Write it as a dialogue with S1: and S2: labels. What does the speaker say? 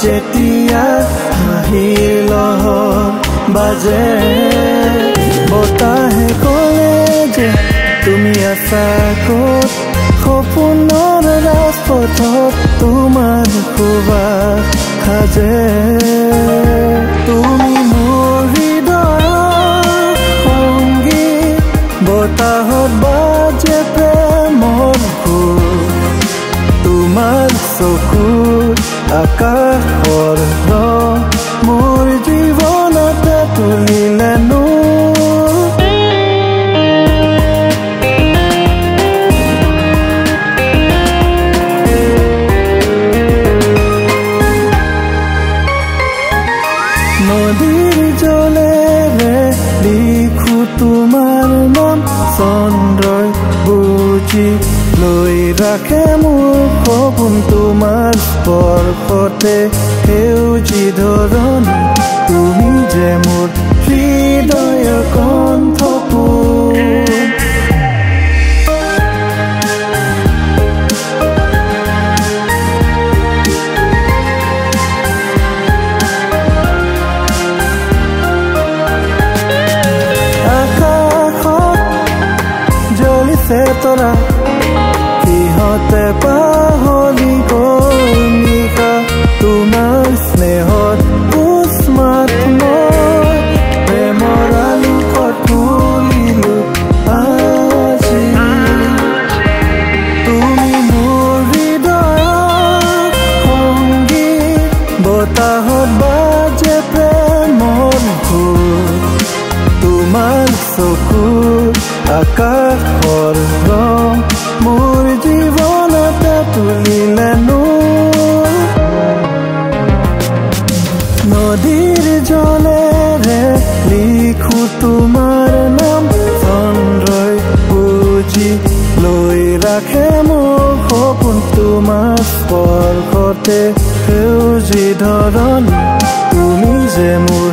S1: যেতিয়া হাঁহিৰ লহৰ বাজে বতাহে ক'লে যে তুমি আছা ক'ত সপোনৰ ৰাজপথত তোমাৰ সুবাস সাজে তুমি মোৰ হৃদয়ৰ সংগীত বতাহত বাজে প্ৰেমৰ সুৰ তোমাৰ চকুৰ আকাশৰ ৰং মোৰ জীৱনতে তুলিলে নদীৰ জলেৰে লিখো তোমাৰ নাম চন্দ্ৰই বুজি লৈ ৰাখে মোৰ সপোন তোমাৰ স্পৰ্শতে সেউজী ধৰণী তুমি যে মোৰ হৃদয়ৰ কণ্ঠপোৰ তৰা সিহঁতে পাহৰি গ'ল নিশা তোমাৰ স্নেহত উষ্মাত মই প্ৰেমৰ আলোকত তুলিলো আজি তুমি মোৰ হৃদয়ৰ সংগীত বতাহত বাজে প্ৰেমৰ সুৰ তোমাৰ চকুৰ আকাশৰ ৰং মোৰ জীৱনতে তুলিলে নদীৰ জলেৰে লিখো তোমাৰ নাম চন্দ্ৰই বুজি লৈ ৰাখে মোৰ সপোন তোমাৰ স্পৰ্শতে সেউজী ধৰণী তুমি যে মোৰ